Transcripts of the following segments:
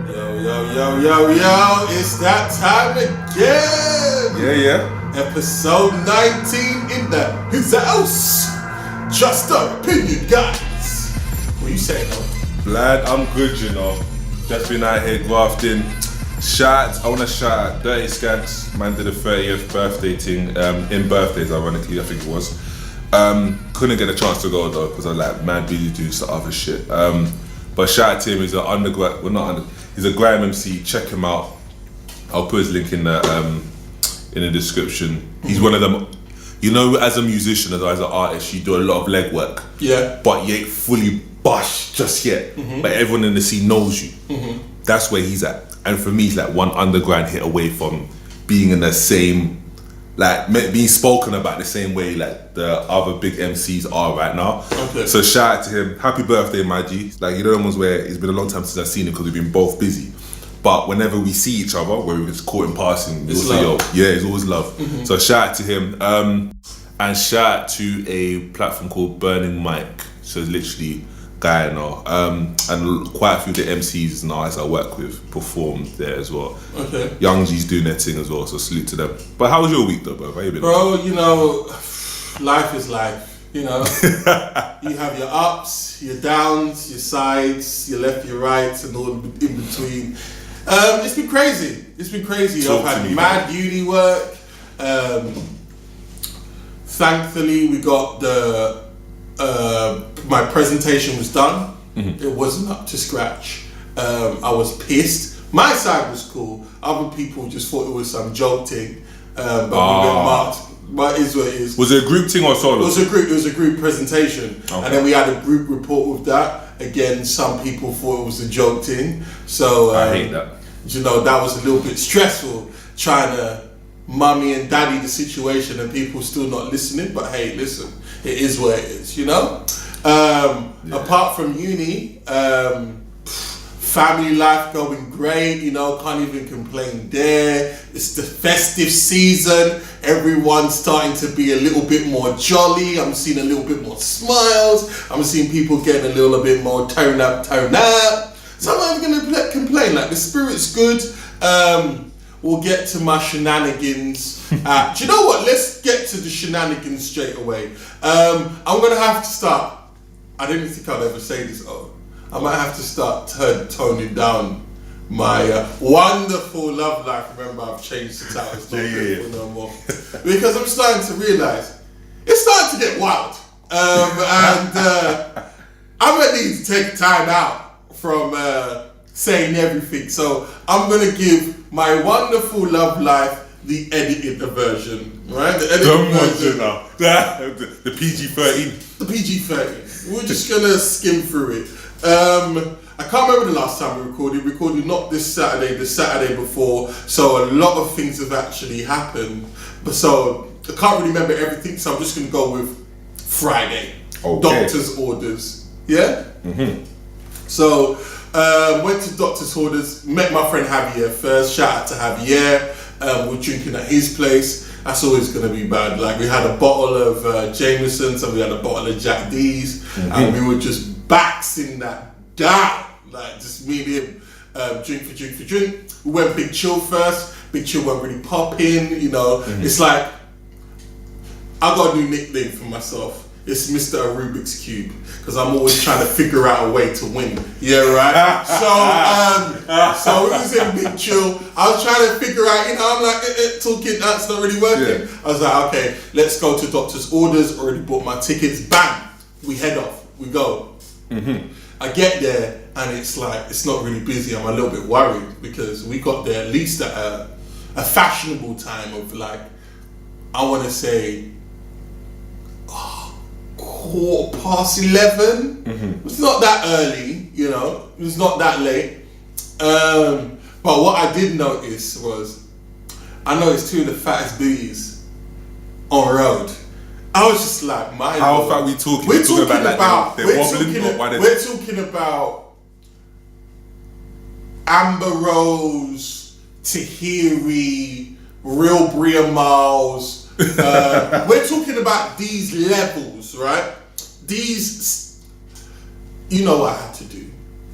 Yo, it's that time again. Yeah. Episode 19 in the his house. Just our opinion, guys. What you saying, though? Lad, I'm good, you know. Just been out here grafting. I want to shout out Dirty Skanks. Man did a 30th birthday thing. In birthdays, ironically, I think it was. Couldn't get a chance to go though, because I like mad busy doing some other shit. But shout out to him, he's an undergrad, he's a grime MC, check him out. I'll put his link in the description. He's one of them, you know, as a musician, as an artist, you do a lot of legwork. Yeah. But you ain't fully bushed just yet. But everyone in the scene knows you. That's where he's at. And for me, he's like one underground hit away from being in the same, like being spoken about the same way like the other big MCs are right now. Okay. So shout out to him. Happy birthday, my G. Like, you know, the ones where it's been a long time since I've seen him because we've been both busy. But whenever we see each other, where we're just caught in passing, we'll say, yo, yeah, it's always love. So shout out to him. And shout out to a platform called Burning Mic. So it's literally guy now. And quite a few of the MCs and artists I work with performed there as well. Okay. Young G's doing their thing as well, so salute to them. But how was your week though, bro? How you been? Bro, you know, life is life, you know. You have your ups, your downs, your sides, your left, your right, and all in between. It's been crazy. Talk I've to had me, mad uni work. Thankfully, we got my presentation was done. It wasn't up to scratch. I was pissed. My side was cool. Other people just thought it was some joke thing. But we got marked. But it is what it is. Was it a group thing or solo? It was a group presentation. Okay. And then we had a group report with that. Again, some people thought it was a joke thing. So I hate that. You know, that was a little bit stressful trying to mummy and daddy the situation and people still not listening. But hey, listen, it is what it is, you know? Apart from uni, family life going great, you know, can't even complain there. It's the festive season, everyone's starting to be a little bit more jolly. I'm seeing a little bit more smiles. I'm seeing people getting a little bit more tone up. So I'm not even gonna complain, like the spirit's good. We'll get to my shenanigans. Do you know what? Let's get to the shenanigans straight away. I'm gonna have to start. I didn't think I'd ever say this. I might have to start toning down my wonderful love life. Remember, I've changed the title. No more. Because I'm starting to realise it's starting to get wild. And I'm gonna need to take time out from saying everything. So I'm gonna give my wonderful love life the edited version, right? The edited version now. The PG-13. The PG-13. We're just gonna skim through it. I can't remember the last time we recorded. We recorded not this Saturday, the Saturday before. So a lot of things have actually happened. But so I can't really remember everything. So I'm just gonna go with Friday. Okay. Doctor's orders. Yeah. So went to doctor's orders. Met my friend Javier first. Shout out to Javier. We're drinking at his place. That's always going to be bad. Like, we had a bottle of Jameson's and we had a bottle of Jack D's, and we were just baxing that down. Like, just me and him, drink for drink. We went Big Chill first. Big Chill went really popping, you know. It's like, I got a new nickname for myself. It's Mr. Rubik's Cube, because I'm always trying to figure out a way to win. Yeah, right? So it was in Big Chill. I was trying to figure out, you know, I'm like, talking, that's not really working. Yeah. I was like, okay, let's go to doctor's orders. Already bought my tickets. Bang! We head off. We go. I get there, and it's like, it's not really busy. I'm a little bit worried, because we got there at least at a fashionable time of, like, I want to say, 11:15. It's not that early, you know. It's not that late. But what I did notice was, I noticed two of the fattest booties on road. I was just like, how fat we talking? We're talking about Amber Rose, Tahiri, Real Bria Miles. We're talking about these levels, right? These, you know what I had to do.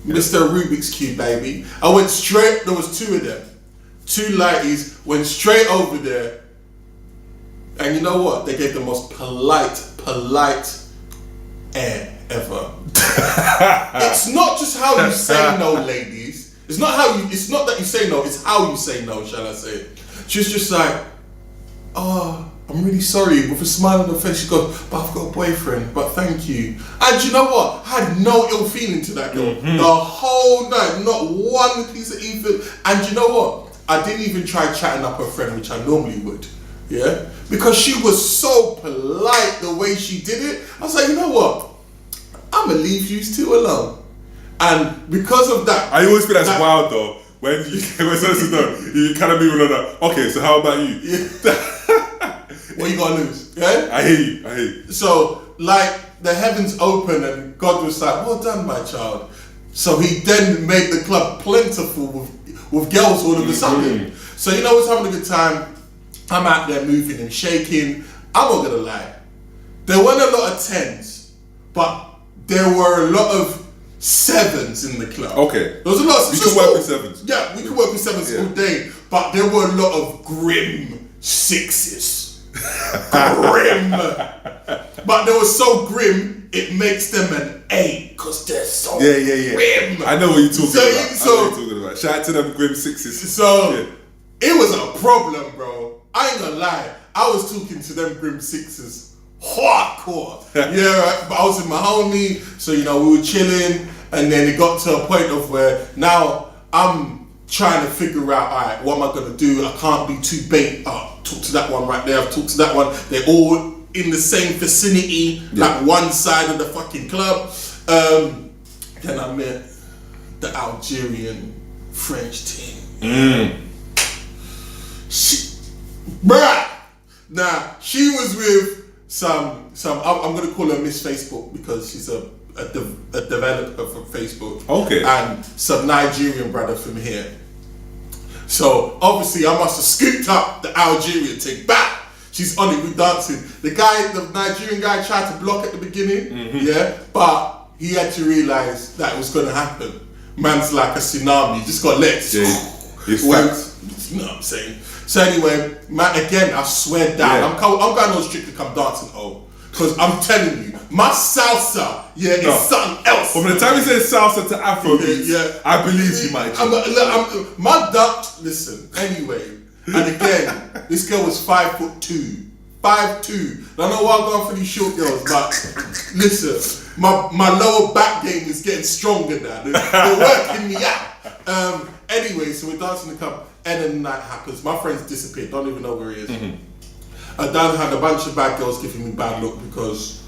Mr. Rubik's Cube, baby. I went straight, there was two of them. Two lighties, went straight over there. And you know what? They gave the most polite air ever. It's not just how you say no, ladies. It's not that you say no, it's how you say no, shall I say. She's just like, oh, I'm really sorry, with a smile on her face. She goes, but I've got a boyfriend, but thank you. And you know what? I had no ill feeling to that girl. The whole night, not one piece of evil. And you know what? I didn't even try chatting up her friend, which I normally would. Yeah? Because she was so polite the way she did it. I was like, you know what? I'm going to leave you two alone. And because of that... I always feel that's wild though. When you kind of moving on that. Okay, so how about you? Yeah. What you got to lose? Yeah? I hear you. So, like, the heavens opened and God was like, well done, my child. So he then made the club plentiful with girls all of a sudden. So, you know, I was having a good time. I'm out there moving and shaking. I'm not going to lie. There weren't a lot of 10s, but there were a lot of 7s in the club. Okay. There was a lot of... You can work with 7s. Yeah, we could work with 7s all day, but there were a lot of grim 6s. Grim. But they were so grim, it makes them an 8 because they're so grim. I know what you're talking about. I So, know what you're talking about. Shout out to them grim 6s. So, it was a problem, bro. I ain't gonna lie. I was talking to them grim 6s hardcore. Yeah, right? But I was with my homie, so, you know, we were chilling, and then it got to a point of where now I'm trying to figure out, all right, what am I gonna do? I can't be too bait. Talk to that one right there. I've talked to that one. They're all in the same vicinity, like one side of the fucking club. Then I met the Algerian French team. Now she was with some. I'm gonna call her Miss Facebook because she's a developer from Facebook. Okay. And some Nigerian brother from here. So obviously I must have scooped up the Algerian thing. Back. She's on it, we dancing. The Nigerian guy tried to block at the beginning, yeah, but he had to realize that it was gonna happen. Man's like a tsunami, you just gotta let it. It's You facts. know what I'm saying? So anyway, man, again, I swear down. I'm going on strictly come dancing, because I'm telling you, my salsa, is something else. From the time you said salsa to Afro beats, I believe you, Mike. My duck, listen, anyway, and again, this girl was 5'2". 5'2". I don't know why I'm going for these short girls, but listen, my lower back game is getting stronger now. They're working me out. Anyway, so we're dancing in the club, and then the night happens. My friend's disappeared, don't even know where he is. I done had a bunch of bad girls giving me bad look because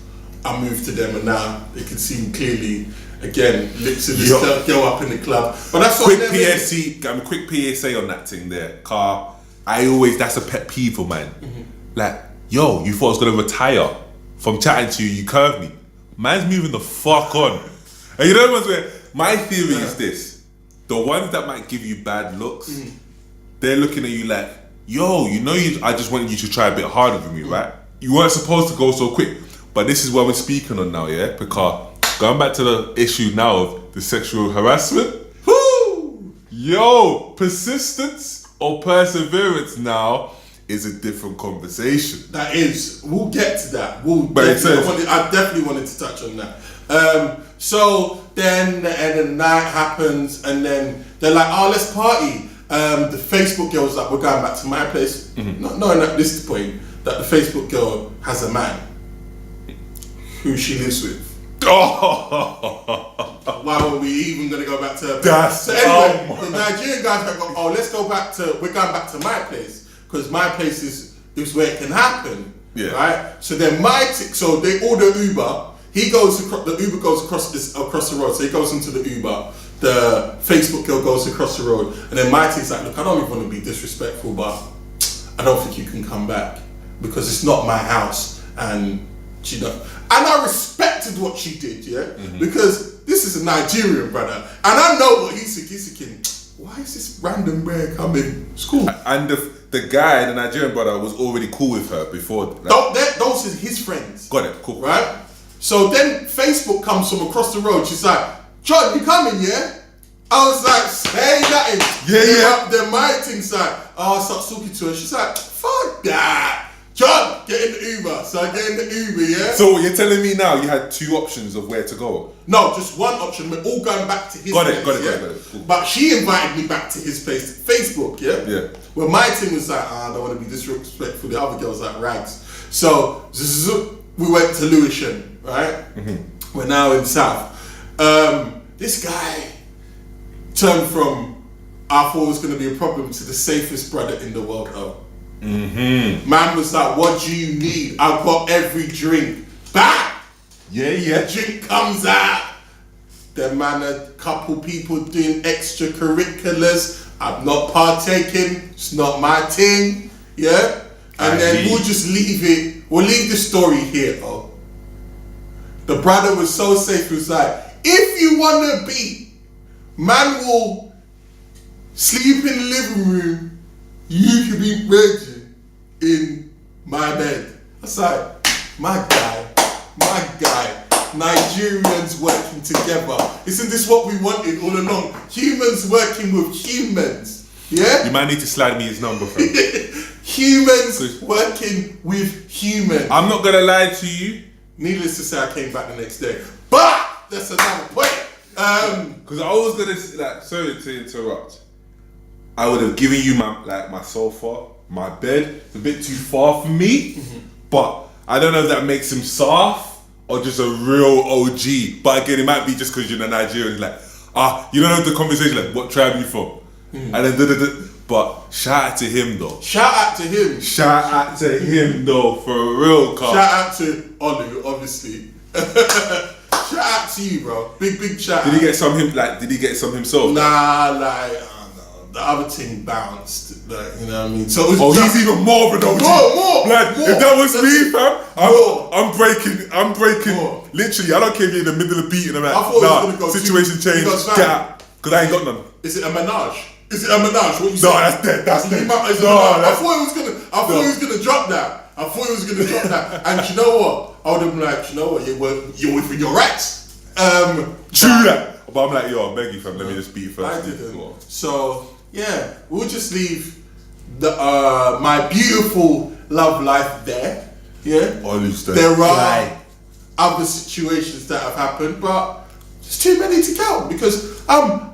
I moved to them, and now they can see me clearly. Again, lips of this girl up in the club. But that's quick PSA on that thing there, car. That's a pet peeve of mine. Like, yo, you thought I was gonna retire from chatting to you, you curved me. Man's moving the fuck on. And you know what's weird? My theory is this: the ones that might give you bad looks, they're looking at you like, yo, I just wanted you to try a bit harder than me, right? You weren't supposed to go so quick. But this is what we're speaking on now, yeah? Because going back to the issue now of the sexual harassment, persistence or perseverance now is a different conversation. That is. We'll get to that. I definitely wanted to touch on that. So then the end of the night happens, and then they're like, oh, let's party. The Facebook girl was like, we're going back to my place. Not knowing at this point that the Facebook girl has a man who she lives with. Why were we even going to go back to her place? So anyway, the Nigerian guys are going, we're going back to my place, because my place is where it can happen. Yeah. Right? So then so they order Uber. The Uber goes across the road. So he goes into the Uber. The Facebook girl goes across the road, and then Mighty's like, look, I don't even want to be disrespectful, but I don't think you can come back because it's not my house, and she don't. And I respected what she did, because this is a Nigerian brother, and I know what he's thinking. Why is this random bear coming? It's cool. And the guy, the Nigerian brother, was already cool with her before. Those are his friends. Got it. Cool. Right. So then Facebook comes from across the road. She's like, John, you coming, yeah? I was like, say nothing. Yeah. Then my thing's like, I start talking to her. She's like, fuck that. John, get in the Uber. So I get in the Uber, yeah? So you're telling me now you had 2 options of where to go? No, just one option. We're all going back to his place. Got it. Cool. But she invited me back to his place, Facebook, yeah? Yeah. Well, my thing was like, I don't want to be disrespectful. The other girl's like rags. So we went to Lewisham, right? Mm-hmm. We're now in South. This guy turned from, I thought it was going to be a problem, to the safest brother in the world. Mm-hmm. Man was like, what do you need? I've got every drink. Bang! Yeah. The drink comes out. Then man, a couple people doing extracurriculars. I'm not partaking. It's not my thing. Yeah? And then we'll just leave it. We'll leave the story here, though. The brother was so safe. He was like, if you want to be, man will sleep in the living room. You can be virgin in my bed. I was like, my guy, Nigerians working together. Isn't this what we wanted all along? Humans working with humans. Yeah? You might need to slide me his number, fam. Humans working with humans. I'm not gonna lie to you. Needless to say, I came back the next day. But that's another point. Because I was gonna, like, sorry to interrupt. I would have given you my sofa, my bed. It's a bit too far for me, but I don't know if that makes him soft or just a real OG. But again, it might be just because you're a Nigerian. Like, you don't know the conversation. Like, what tribe you from? And then but shout out to him though. Shout out to him though, for real, Carl. Shout out to Olu, obviously. Shout out to you, bro. Big shout. Did he get some himself? Nah, like. The other thing bounced, like, you know what I mean? So it was he's even more of an OG. More. Like, if that was me, fam, I'm breaking. More. Literally, I don't care if you're in the middle of beating him. Like, I thought it was gonna go situation changed. Get out. Because I ain't got none. Is it a menage? What you say? No, that's dead. I thought he was gonna drop that. And you know what? I would have been like, you know what? You're within your rights. True that. But I'm like, yo, I beg you, fam. Let me just beat first. I didn't. So. Yeah, we'll just leave the my beautiful love life there. Yeah, there are other situations that have happened, but it's too many to count because I'm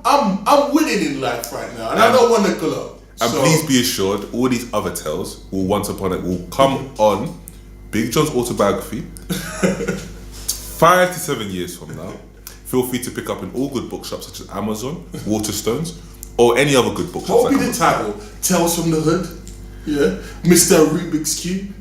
winning in life right now, and I don't want to glow. And please be assured, all these other tales will come on Big John's autobiography 5 to 7 years from now. Feel free to pick up in all good bookshops such as Amazon, Waterstones, or any other good book. What would be the title? Tales from the Hood? Yeah? Mr. Rubik's Cube?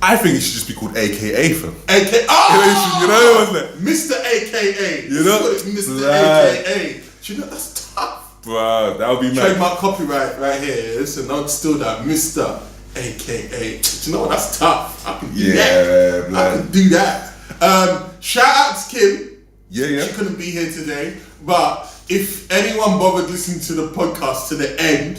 I think it should just be called AKA, fam. AKA? Oh! You know, wasn't it? Mr. AKA. You know? Mr. AKA. Do you know, that's tough. Bro, that would be mad. Trademark copyright right here. Listen, don't steal that. Mr. AKA. Do you know what? That's tough. I can do that. Man. I can do that. Shout out to Kim. Yeah. She couldn't be here today, but if anyone bothered listening to the podcast to the end,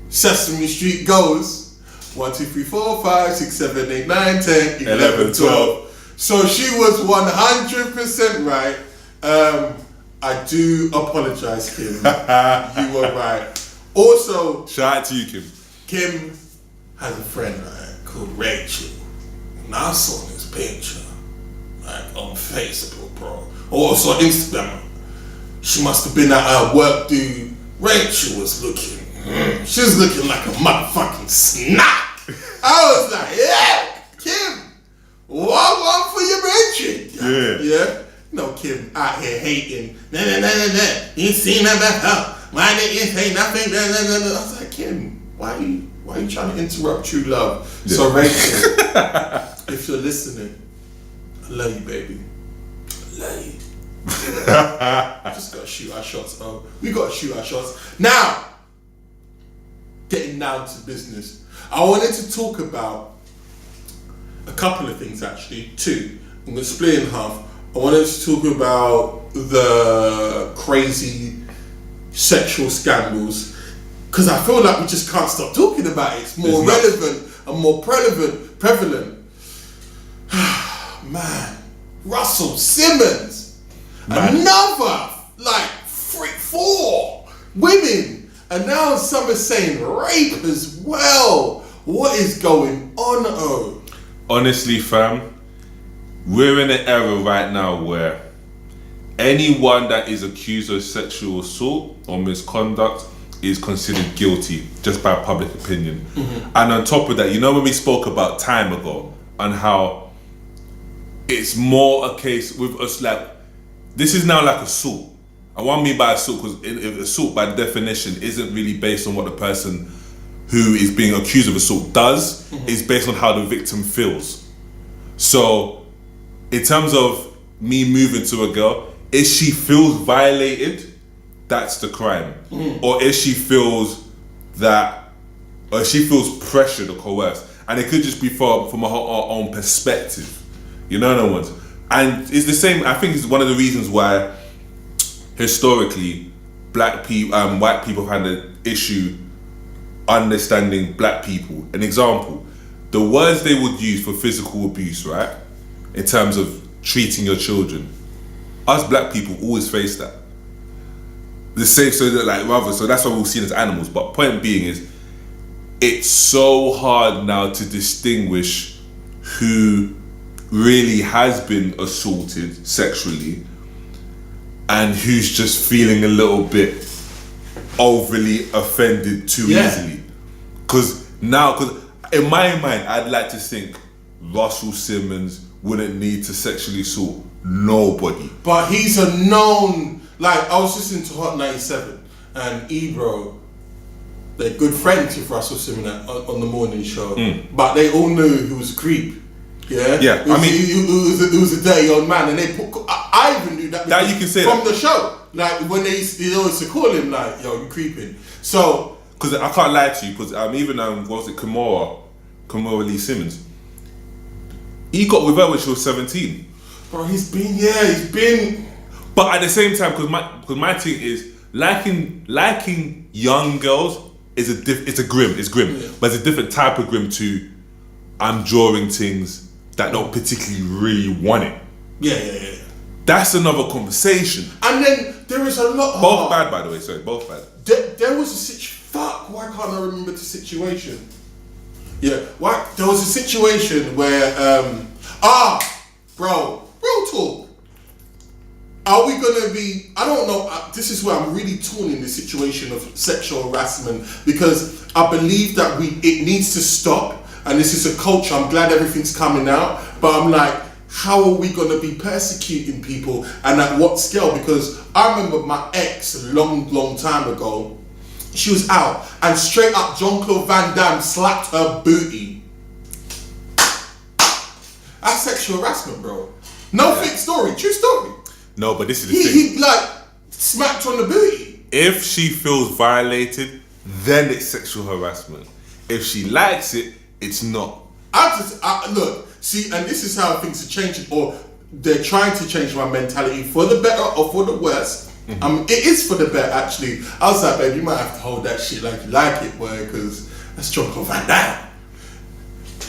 Sesame Street goes 1, 2, 3, 4, 5, 6, 7, 8, 9, 10, 11, 12. So she was 100% right. I do apologize, Kim. You were right. Also, shout out to you, Kim. Kim has a friend, right, called Rachel. And I saw this picture, like, on Facebook, bro. Also on Instagram. She must have been at her work, dude. Rachel was looking. She was looking like a motherfucking snack. I was like, yeah, Kim, one for your Rachel. Yeah. No, Kim out here hating. Nah. You see my back. Why didn't you say nothing? Nah. I was like, Kim, why are you trying to interrupt true love? Yeah. So Rachel, if you're listening, I love you, baby. I love you. Just gotta shoot our shots. We gotta shoot our shots. Now, getting down to business. I wanted to talk about a couple of things actually. 2. I'm gonna split in half. I wanted to talk about the crazy sexual scandals because I feel like we just can't stop talking about it. It's more relevant and more prevalent. Man, Russell Simmons. Man. Another, like, 4 women. And now some are saying rape as well. What is going on, oh? Honestly, fam, we're in an era right now where anyone that is accused of sexual assault or misconduct is considered guilty just by public opinion. And on top of that, you know when we spoke about time ago and how it's more a case with us, like, this is now like assault. And what I mean by assault, because assault by definition isn't really based on what the person who is being accused of assault does, it's based on how the victim feels. So in terms of me moving to a girl, if she feels violated, that's the crime. Or if she feels that, or if she feels pressured or coerced. And it could just be from our own perspective. You know what I mean? And it's the same, I think it's one of the reasons why historically black people, white people have had an issue understanding black people. An example, the words they would use for physical abuse, right? In terms of treating your children, us black people always face that. The same, so that's why we're seen as animals. But point being is, it's so hard now to distinguish who really has been assaulted sexually and who's just feeling a little bit overly offended too easily. Because in my mind, I'd like to think Russell Simmons wouldn't need to sexually assault nobody. But he's a known, like, I was listening to Hot 97 and Ebro, they're good friends with Russell Simmons on the morning show, but they all knew he was a creep. Yeah, it was a dirty old man, and they put. I even knew that you can say from that. the show. Like when they used to call him like, "Yo, you creeping." So, because I can't lie to you, because even what was it, Kimora Lee Simmons, he got with her when she was 17. Bro, he's been. But at the same time, because my thing is liking young girls it's grim, but it's a different type of grim to I'm drawing things that don't particularly really want it. Yeah. That's another conversation. And then there is a lot. Both bad, by the way. Sorry, both bad. There was a fuck. Why can't I remember the situation? Yeah. Why? There was a situation where bro, real talk. Are we gonna be? I don't know. This is where I'm really torn in the situation of sexual harassment, because I believe that it needs to stop. And this is a culture. I'm glad everything's coming out, but I'm like, how are we gonna be persecuting people, and at what scale? Because I remember my ex a long time ago. She was out, and straight up, Jean-Claude Van Damme slapped her booty. That's sexual harassment, bro. No fake story, true story. No, but this is the thing. He like smacked her on the booty. If she feels violated, then it's sexual harassment. If she likes it, it's not. Look, see, and this is how things are changing, or they're trying to change my mentality for the better or for the worse. It is for the better, actually. I was like, babe, you might have to hold that shit like you like it, boy, because that's Jean-Claude Van Damme.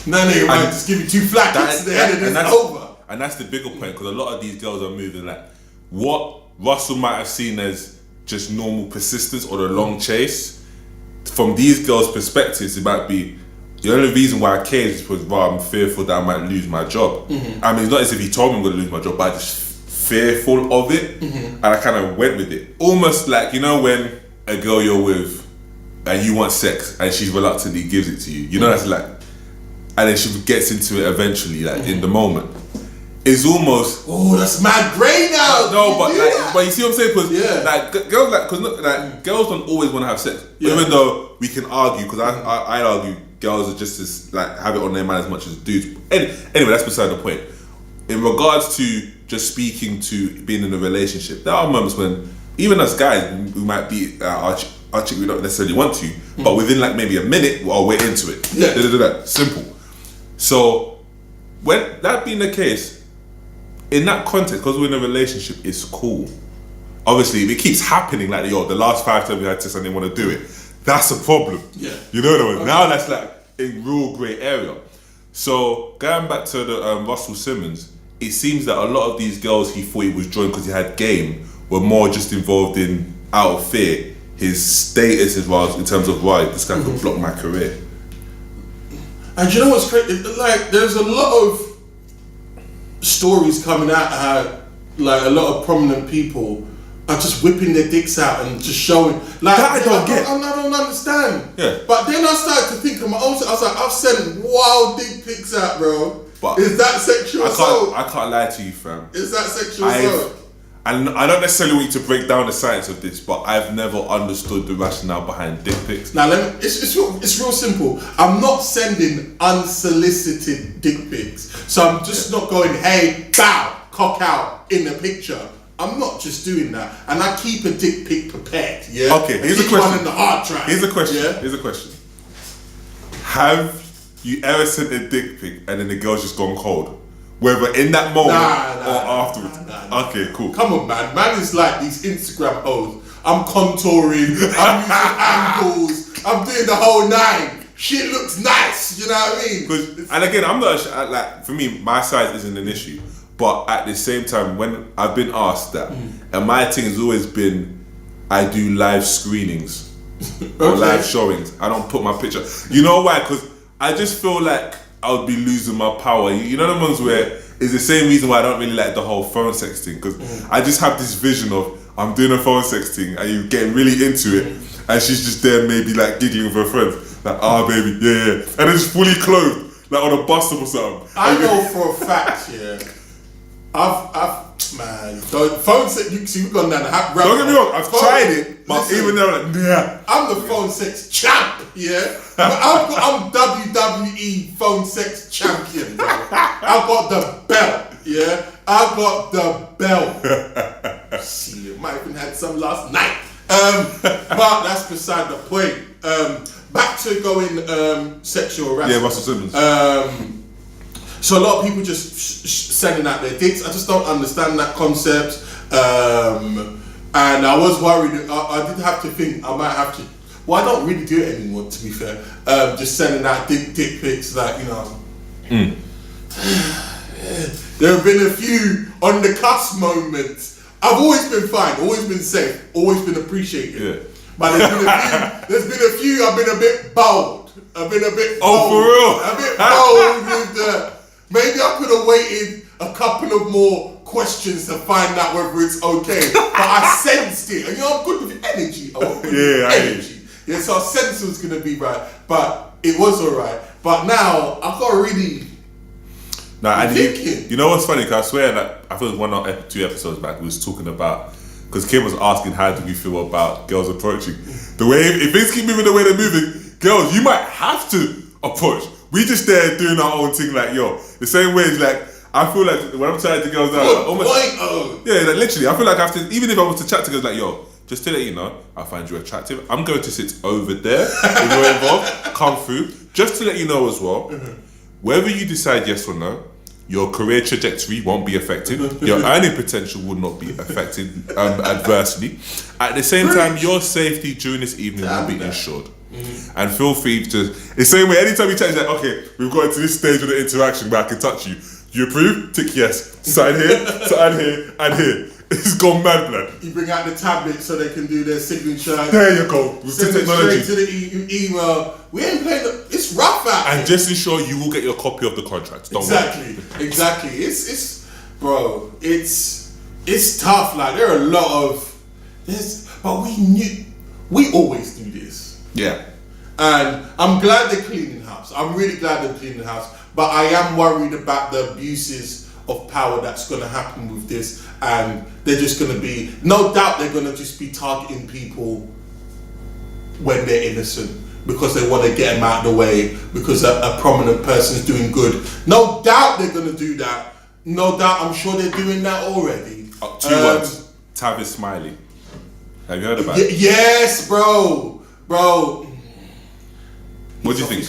No, nigga might just give you 2 flat kicks to the head and it's over. And that's the bigger point, because a lot of these girls are moving like what Russell might have seen as just normal persistence or the long chase. From these girls' perspectives, it might be the only reason why I came is because I'm fearful that I might lose my job. I mean, it's not as if he told me I'm going to lose my job, but I just fearful of it, and I kind of went with it. Almost like, you know, when a girl you're with and you want sex and she reluctantly gives it to you. You know, that's like, and then she gets into it eventually, like in the moment. It's almost, oh, that's mad grey now. No, but you see what I'm saying? Because like girls, girls don't always want to have sex, even though we can argue. Because I argue girls are just as like have it on their mind as much as dudes. Anyway, that's beside the point. In regards to just speaking to being in a relationship, there are moments when even as guys we might be our chick we don't necessarily want to, but within like maybe a minute, we're into it. Yeah, simple. So when that being the case, in that context, because we're in a relationship, it's cool. Obviously, if it keeps happening, like the last 5 times we had sex and they want to do it, that's a problem. Yeah, you know what I mean. Now that's like in real grey area. So going back to the Russell Simmons, it seems that a lot of these girls he thought he was joining because he had game were more just involved in, out of fear, his status as well in terms of, right, this guy could block my career. And you know what's crazy? Like, there's a lot of stories coming out how, like, a lot of prominent people are just whipping their dicks out and just showing. Like, that I don't get. I don't understand. Yeah. But then I started to think of my own. I was like, I've sent wild dick pics out, bro. But is that sexual assault? I can't lie to you, fam. Is that sexual assault? And I don't necessarily want you to break down the science of this, but I've never understood the rationale behind dick pics. Now, it's real simple. I'm not sending unsolicited dick pics. So I'm just not going, hey, bow, cock out in the picture. I'm not just doing that. And I keep a dick pic prepared, yeah? Okay, here's a question. One in the hard drive. Here's a question. Yeah? Here's a question. Have you ever sent a dick pic and then the girl's just gone cold? Whether in that moment or afterwards. Nah. Okay, cool. Come on, man. Man is like these Instagram hoes. I'm contouring, I'm using angles, I'm doing the whole nine. Shit looks nice, you know what I mean? And again, I'm not, like, for me, my size isn't an issue. But at the same time, when I've been asked that, and my thing has always been, I do live screenings or live showings. I don't put my picture. You know why? Because I just feel like I would be losing my power. You know the ones where it's the same reason why I don't really like the whole phone sex thing, because I just have this vision of I'm doing a phone sex thing and you're getting really into it and she's just there maybe like giggling with her friends, like, baby, yeah. And it's fully clothed, like on a bus or something. I know for a fact, yeah. Man, phone sex, you see, we've gone down the rabbit hole. Don't get me wrong, I've tried it, but listen, even though, like, yeah. I'm the phone sex champ, yeah? I'm WWE phone sex champion, bro. I've got the belt, yeah? I've got the belt. See, I might even had some last night. But that's beside the point. Back to going sexual harassment. Yeah, Russell Simmons. So a lot of people just sending out their dicks. I just don't understand that concept. And I was worried. I did have to think I might have to. Well, I don't really do it anymore, to be fair. Just sending out dick pics, like, you know. There have been a few on the cusp moments. I've always been fine, always been safe, always been appreciated. Yeah. But there's been a few. I've been a bit bold. I've been a bit bold. Oh, for real? A bit bold with the. Maybe I could have waited a couple of more questions to find out whether it's okay. But I sensed it. And you know, I'm good with energy. I'm good with energy. Yeah, so I sensed it was going to be right. But it was alright. But now, I've got to really... You know what's funny? Because I swear that, I think it was 1 or 2 episodes back, we was talking about... Because Kim was asking how do we feel about girls approaching. The way, if things keep moving the way they're moving, girls, you might have to approach. We just there doing our own thing, like, yo, the same way it's like, I feel like when I'm chatting to girls now, like, almost, yeah, like literally, I feel like I have to, even if I was to chat to girls, like, yo, just to let you know, I find you attractive. I'm going to sit over there. If you're involved, come through. Just to let you know as well, whether you decide yes or no, your career trajectory won't be affected. Your earning potential will not be affected adversely. At the same time, your safety during this evening will be ensured. And feel free to, the same way, anytime you chat, it's like, okay, we've got to this stage of the interaction where I can touch you. Do you approve? Tick yes. Sign here, and here. It's gone mad, blood. You bring out the tablet so they can do their signature. There you go. With send technology. It straight to the email. We ain't playing it's rough out and here. Just ensure you will get your copy of the contract. Don't worry. Exactly. It's bro, it's tough. Like, there are a lot of this, but we always do this. Yeah. And I'm glad they're cleaning house. I'm really glad they're cleaning house. But I am worried about the abuses of power that's going to happen with this. And they're just going to be, no doubt they're going to just be targeting people when they're innocent, because they want to get them out of the way, because a prominent person's doing good. No doubt they're going to do that. No doubt, I'm sure they're doing that already. 2 words. Tavis Smiley. Have you heard about it? Yes, bro. Bro. What do you think?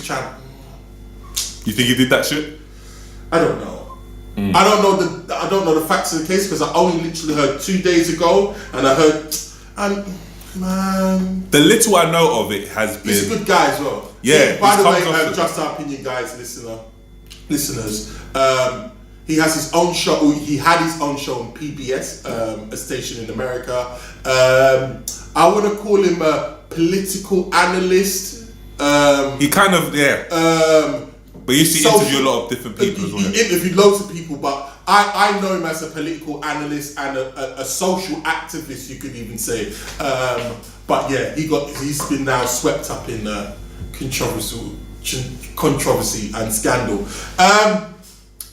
You think he did that shit? I don't know. I don't know the facts of the case, because I only literally heard 2 days ago, and I heard, man. The little I know of it has been. He's a good guy as well. By the way, just our opinion, guys, listeners. He has his own show. He had his own show on PBS, a station in America. I want to call him a political analyst. He kind of, but he used to interview a lot of different people as well. He interviewed loads of people, but I know him as a political analyst and a social activist, you could even say. But yeah, he's been now swept up in controversy and scandal.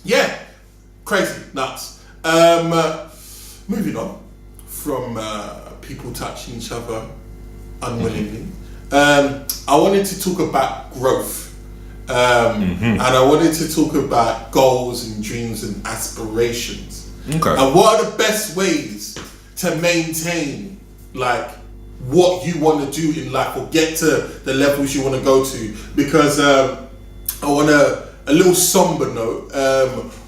Yeah, crazy, nuts. Moving on from people touching each other unwillingly. I wanted to talk about growth. And I wanted to talk about goals and dreams and aspirations. Okay. And what are the best ways to maintain like what you want to do in life or get to the levels you want to go to? Because I want a little somber note.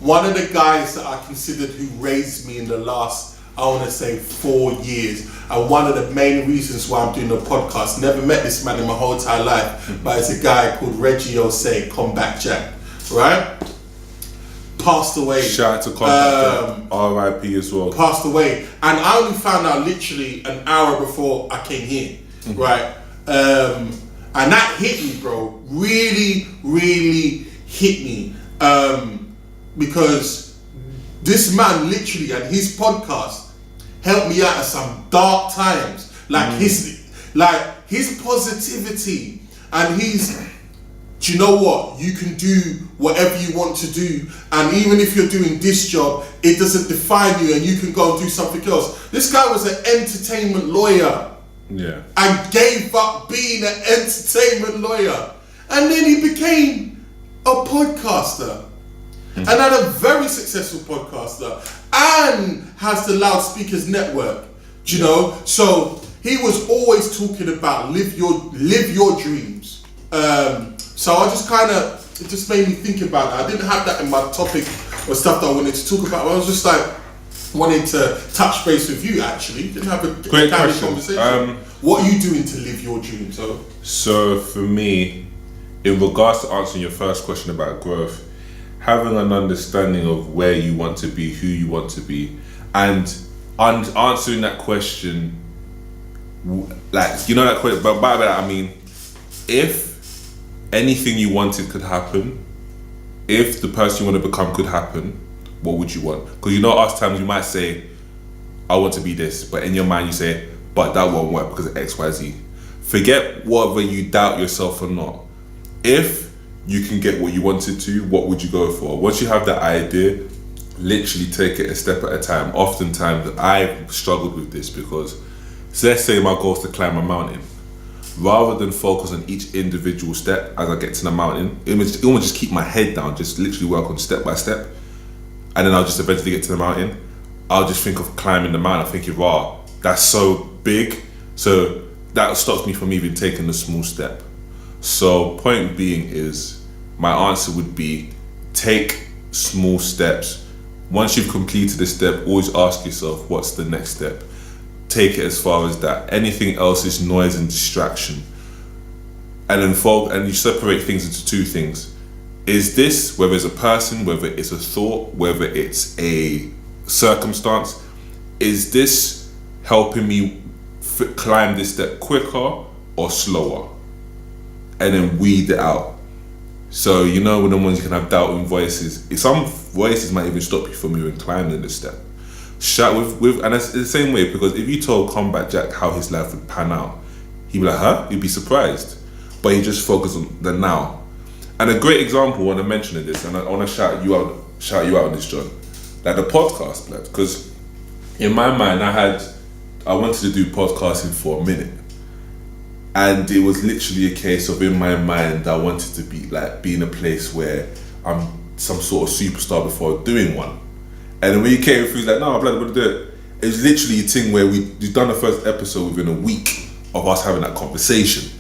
One of the guys that I considered who raised me in the last, I want to say 4 years, and one of the main reasons why I'm doing a podcast, never met this man in my whole entire life, but it's a guy called Reggie Osei, Comeback Jack, right? Passed away. Shout out to Comeback Jack, R.I.P. as well. Passed away, and I only found out literally an hour before I came here, right? And that hit me, bro. Really, really hit me, because this man literally and his podcast helped me out at some dark times. Like his positivity and do you know what? You can do whatever you want to do, and even if you're doing this job, it doesn't define you, and you can go and do something else. This guy was an entertainment lawyer. Yeah. And gave up being an entertainment lawyer, and then he became a podcaster. And a very successful podcaster, and has the Loudspeakers Network, you know. So he was always talking about live your dreams. So I just it just made me think about it. I didn't have that in my topic or stuff that I wanted to talk about. I was just like wanting to touch base with you. Actually, didn't have a great conversation. What are you doing to live your dreams? So for me, in regards to answering your first question about growth, having an understanding of where you want to be, who you want to be, and answering that question, like, you know that question, but by that I mean, if anything you wanted could happen, if the person you want to become could happen, what would you want? Because you know, us times you might say, I want to be this, but in your mind you say, but that won't work because of X, Y, Z. Forget whether you doubt yourself or not. If you can get what you wanted to, what would you go for? Once you have that idea, literally take it a step at a time. Oftentimes, I've struggled with this because, so let's say my goal is to climb a mountain. Rather than focus on each individual step as I get to the mountain, it will just keep my head down, just literally work on step by step, and then I'll just eventually get to the mountain. I'll just think of climbing the mountain, I'm thinking, wow, that's so big. So that stops me from even taking the small step. So point being is, my answer would be take small steps. Once you've completed a step, always ask yourself, what's the next step? Take it as far as that. Anything else is noise and distraction. And then and you separate things into two things. Is this, whether it's a person, whether it's a thought, whether it's a circumstance, is this helping me climb this step quicker or slower? And then weed it out. So you know, when the ones you can have doubting voices, some voices might even stop you from even climbing the step. And it's the same way, because if you told Combat Jack how his life would pan out, he'd be like, huh? He'd be surprised. But he just focused on the now. And a great example, when I'm mentioning this, and I want to shout you out on this, John, like the podcast, because in my mind, I wanted to do podcasting for a minute. And it was literally a case of, in my mind, I wanted to be in a place where I'm some sort of superstar before doing one. And then when you came through, like, no, I'm bloody going to do it. It was literally a thing where we've done the first episode within a week of us having that conversation.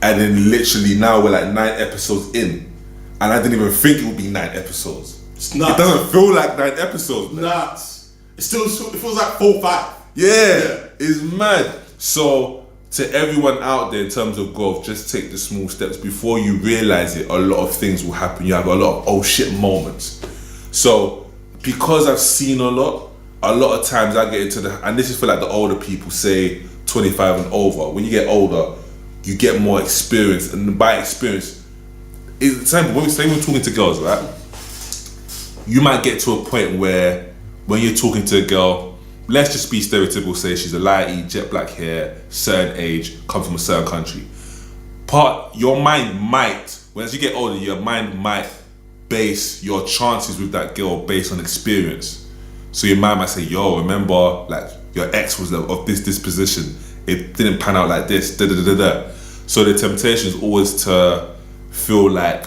And then literally now we're like 9 episodes in. And I didn't even think it would be 9 episodes. It's nuts. It doesn't feel like 9 episodes. Nuts. It feels like 4 or 5. Yeah, it's mad. So, to everyone out there, in terms of growth, just take the small steps. Before you realize it, a lot of things will happen. You have a lot of oh shit moments. So because I've seen a lot of times I get into and this is for like the older people, say 25 and over. When you get older, you get more experience, and by experience, it's the same when we're talking to girls, right? You might get to a point where when you're talking to a girl, let's just be stereotypical, say she's a lighty, jet black hair, certain age, comes from a certain country. Your mind might, as you get older, your mind might base your chances with that girl based on experience. So your mind might say, yo, remember, like, your ex was of this disposition. It didn't pan out like this, da-da-da-da-da. So the temptation is always to feel like,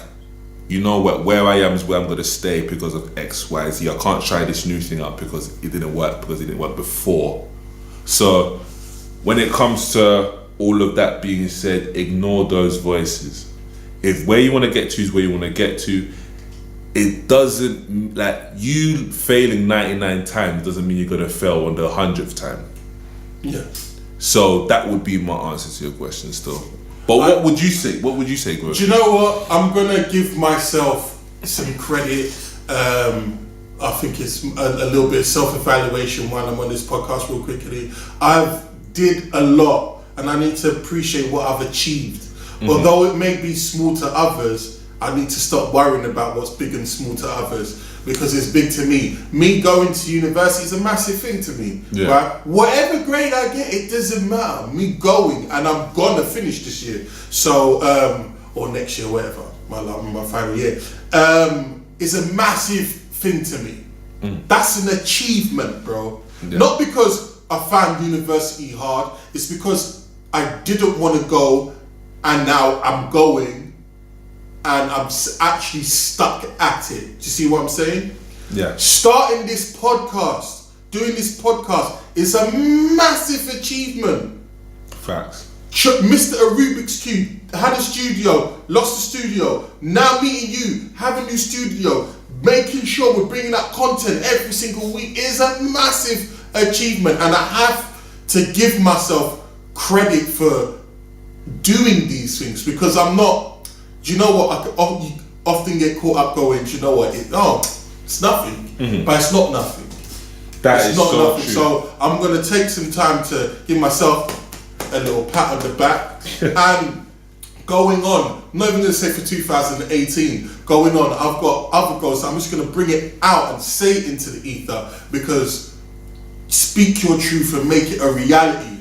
you know what, where I am is where I'm going to stay because of X, Y, Z. I can't try this new thing out because it didn't work before. So when it comes to all of that being said, ignore those voices. If where you want to get to is where you want to get to, it doesn't, like, you failing 99 times doesn't mean you're going to fail on the 100th time. Yeah. So that would be my answer to your question still. But what would you say? What would you say, Greg? Do you know what? I'm gonna give myself some credit. I think it's a little bit of self-evaluation while I'm on this podcast real quickly. I've did a lot and I need to appreciate what I've achieved. Mm-hmm. Although it may be small to others, I need to stop worrying about what's big and small to others because it's big to me. Me going to university is a massive thing to me, right? Whatever grade I get, it doesn't matter. Me going, and I'm gonna finish this year, so or next year, whatever. My final year is a massive thing to me. That's an achievement, bro. Yeah. Not because I found university hard. It's because I didn't want to go, and now I'm going. And I'm actually stuck at it. Do you see what I'm saying? Yeah. Starting this podcast, doing this podcast is a massive achievement. Facts. Mr. A Rubik's Cube, had a studio, lost the studio, now meeting you, have a new studio, making sure we're bringing out content every single week is a massive achievement. And I have to give myself credit for doing these things because I'm not. Do you know what? I often get caught up going, do you know what? It's nothing. But it's not nothing. It's not nothing. True. So I'm going to take some time to give myself a little pat on the back. And going on, I'm not even going to say for 2018, going on, I've got other goals. So I'm just going to bring it out and say it into the ether because speak your truth and make it a reality.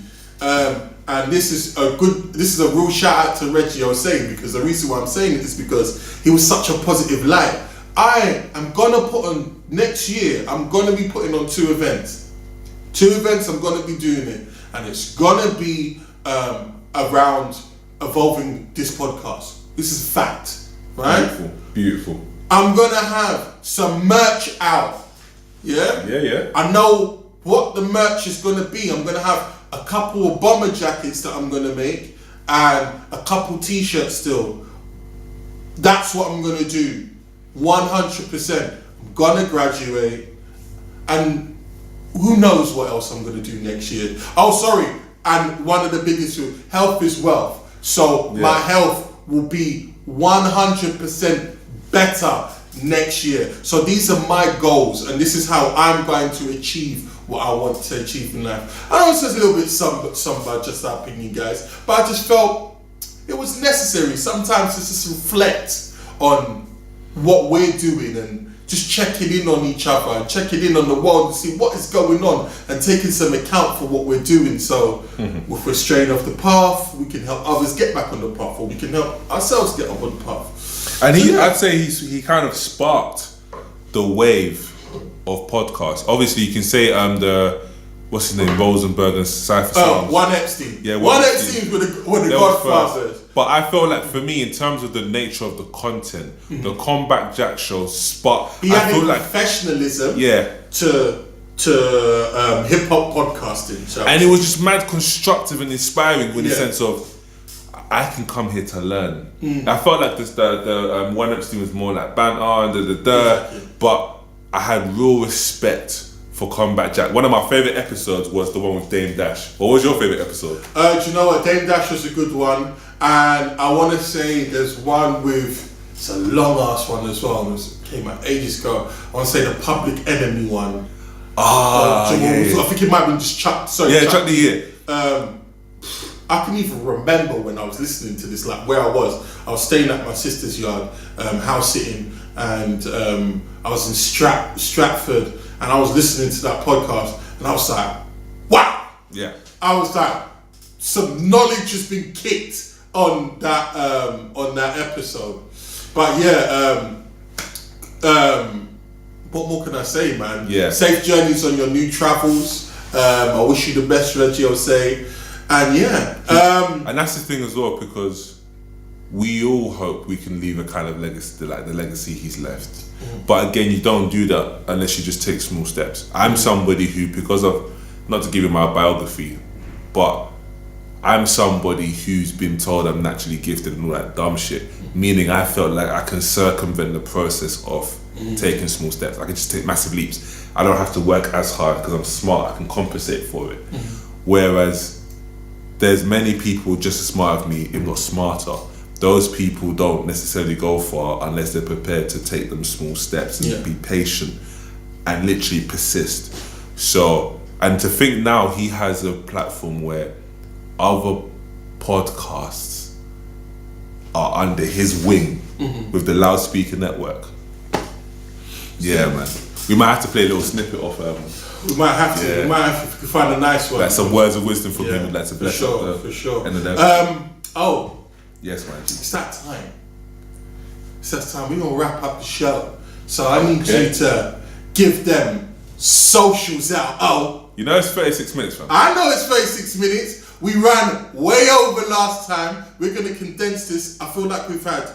And this is a real shout out to Reggie Osei because the reason why I'm saying it is because he was such a positive light. I am gonna put on next year, I'm gonna be putting on 2 events. 2 events I'm gonna be doing it. And it's gonna be around evolving this podcast. This is fact, right? Beautiful. I'm gonna have some merch out. Yeah? Yeah. I know what the merch is gonna be. I'm gonna have a couple of bomber jackets that I'm gonna make and a couple t-shirts still. That's what I'm gonna do. 100%. I'm gonna graduate and who knows what else I'm gonna do next year. Oh, sorry. And one of the biggest, health is wealth. So my health will be 100% better next year. So these are my goals and this is how I'm going to achieve what I want to achieve in life. I know it's just a little bit somber, just that opinion, guys, but I just felt it was necessary sometimes to just reflect on what we're doing and just checking in on each other and checking in on the world and see what is going on and taking some account for what we're doing. So if we're straying off the path, we can help others get back on the path, or we can help ourselves get up on the path. And I'd say he kind of sparked the wave of podcasts. Obviously, you can say what's his name, Rosenberg and Cypher Sounds. One Epstein. Yeah, one Epstein were the godfathers. But I feel like for me, in terms of the nature of the content, the Comeback Jack show sparked. He had professionalism. To hip hop podcasting. So. And it was just mad constructive and inspiring in the sense of I can come here to learn. I felt like the One Epstein was more like banter and exactly. But I had real respect for Comeback Jack. One of my favourite episodes was the one with Dame Dash. What was your favourite episode? Do you know what? Dame Dash was a good one. And I want to say there's one with It's a long ass one as well. It came out ages ago. I want to say the Public Enemy one. I think it might have been just Chuck. Sorry, Chuck D. I can even remember when I was listening to this, like where I was staying at my sister's yard, house sitting, and I was in Stratford, and I was listening to that podcast, and I was like, wow! Yeah. I was like, some knowledge has been kicked on that episode. But yeah, what more can I say, man? Yeah. Safe journeys on your new travels. I wish you the best, Reggie, I'll say. And yeah. And that's the thing as well, because we all hope we can leave a kind of legacy, like the legacy he's left. But again, you don't do that unless you just take small steps. I'm somebody who, because of, not to give you my biography, but I'm somebody who's been told I'm naturally gifted and all that dumb shit. Meaning I felt like I can circumvent the process of taking small steps. I can just take massive leaps. I don't have to work as hard because I'm smart. I can compensate for it. Whereas there's many people just as smart as me, if not smarter. Those people don't necessarily go far unless they're prepared to take them small steps and be patient and literally persist. So, and to think now he has a platform where other podcasts are under his wing with the loudspeaker network. Yeah, man. We might have to play a little snippet of we might have to. We might have to find a nice one. Like some words of wisdom for people like to bless up for sure. End of that. Yes, man. It's that time. We're gonna wrap up the show. So I need you to give them socials out. Oh, you know it's 36 minutes, fam. I know it's 36 minutes. We ran way over last time. We're gonna condense this. I feel like we've had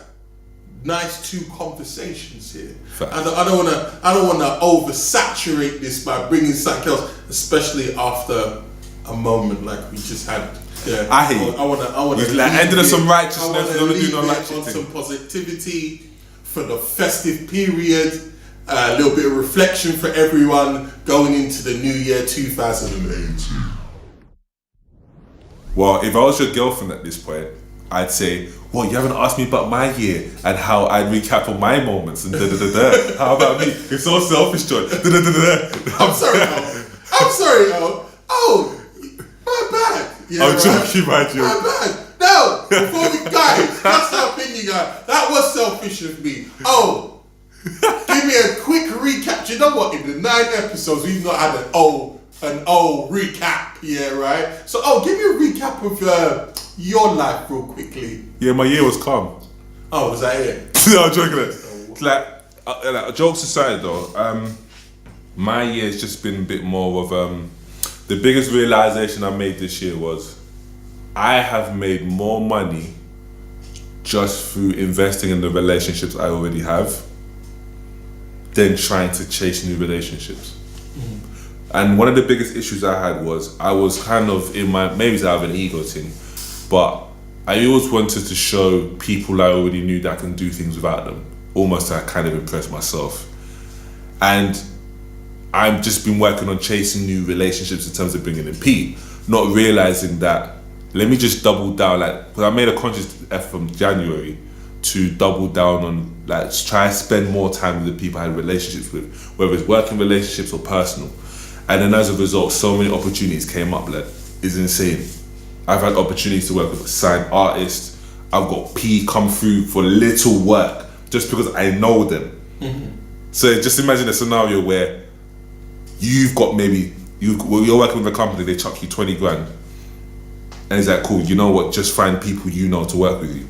nice 2 conversations here. Fact. And I don't wanna oversaturate this by bringing something else, especially after a moment like we just had. Yeah, I hate you. I wanna like ended on some righteousness. I wanna leave on some positivity for the festive period. A little bit of reflection for everyone going into the new year 2018. Well, if I was your girlfriend at this point, I'd say, well, you haven't asked me about my year and how I'd recap on my moments and da-da-da-da. How about me? It's so selfish, John. Da-da-da-da. I'm sorry, Al. Oh, my bad. Yeah, I'm joking, my joke. My bad. No, before we guys, that's the opinion, guy. That was selfish of me. Oh, give me a quick recap. Do you know what? In the 9 episodes, we've not had an recap. Yeah, right. So, give me a recap of your life real quickly. Yeah, my year was calm. Oh, was that it? No, I'm joking. Like jokes aside though, my year's just been a bit more of the biggest realization I made this year was I have made more money just through investing in the relationships I already have than trying to chase new relationships. And one of the biggest issues I had was I was kind of in my, maybe it's out of an ego thing, but I always wanted to show people I already knew that I can do things without them, almost to kind of impress myself. And I've just been working on chasing new relationships in terms of bringing in Pete, not realizing that, let me just double down, because I made a conscious effort from January to double down on, try to spend more time with the people I had relationships with, whether it's working relationships or personal. And then as a result, so many opportunities came up, it's insane. I've had opportunities to work with signed artists. I've got P come through for little work just because I know them. So just imagine a scenario where you've got you're working with a company, they chuck you 20 grand. And it's like, cool, you know what, just find people you know to work with you.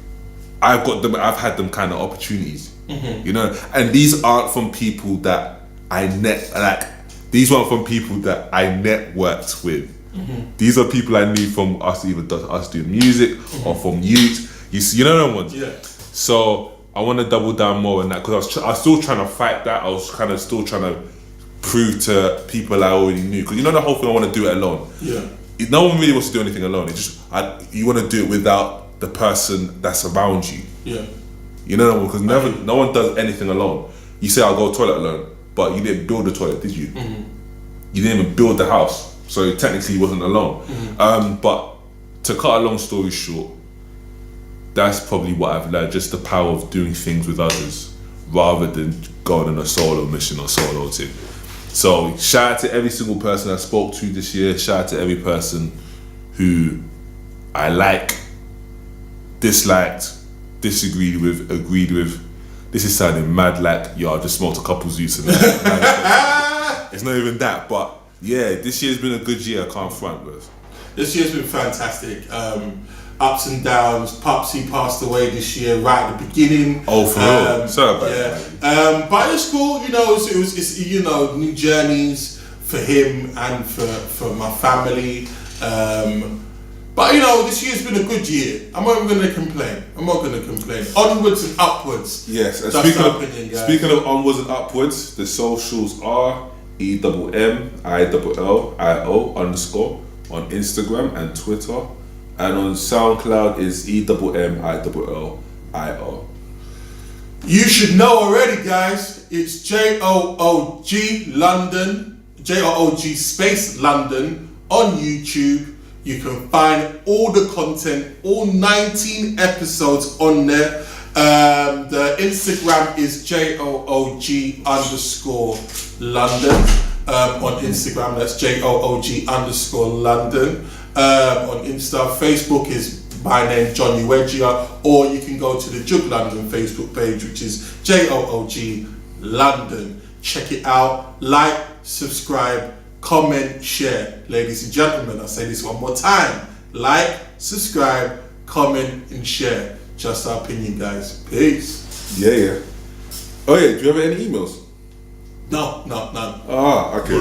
I've had them kind of opportunities, you know? And these aren't from people that these weren't from people that I networked with. These are people I knew from us doing music or from youth. You know what I want? Yeah. So I want to double down more on that because I was still trying to fight that. I was kind of still trying to prove to people I already knew. Because you know the whole thing, I want to do it alone. Yeah. No one really wants to do anything alone. It's just you want to do it without the person that's around you. Yeah. You know, because no one does anything alone. You say I'll go toilet alone, but you didn't build the toilet, did you? You didn't even build the house, so technically you wasn't alone. But to cut a long story short, that's probably what I've learned, just the power of doing things with others rather than going on a solo mission or solo thing. So shout out to every single person I spoke to this year. Shout out to every person who I disliked, disagreed with, agreed with. This is sounding mad like, yo, I just smoked a couple Zeus and it's not even that, but yeah, this year's been a good year, I can't front with. This year's been fantastic. Ups and downs. Pupsy passed away this year right at the beginning. Oh, for real? Sorry about that. But it's cool, you know, it's you know, new journeys for him and for my family. But you know, this year's been a good year. I'm not going to complain. Onwards and upwards. Yes, and speaking of onwards and upwards, the socials are EMMILLIO _ on Instagram and Twitter, and on SoundCloud is EMMILLIO. You should know already, guys. It's JOOG London, JOOG space London on YouTube. You can find all the content, all 19 episodes on there. The Instagram is JOOG _ London. On Instagram, that's JOOG _ London. On Insta, Facebook is my name, Johnny Wedgia, or you can go to the JOOG London Facebook page, which is JOOG London. Check it out, like, subscribe, comment, share. Ladies and gentlemen, I'll say this one more time. Like, subscribe, comment, and share. Just our opinion, guys. Peace. Yeah. Oh yeah, do you have any emails? No, none. Ah, okay.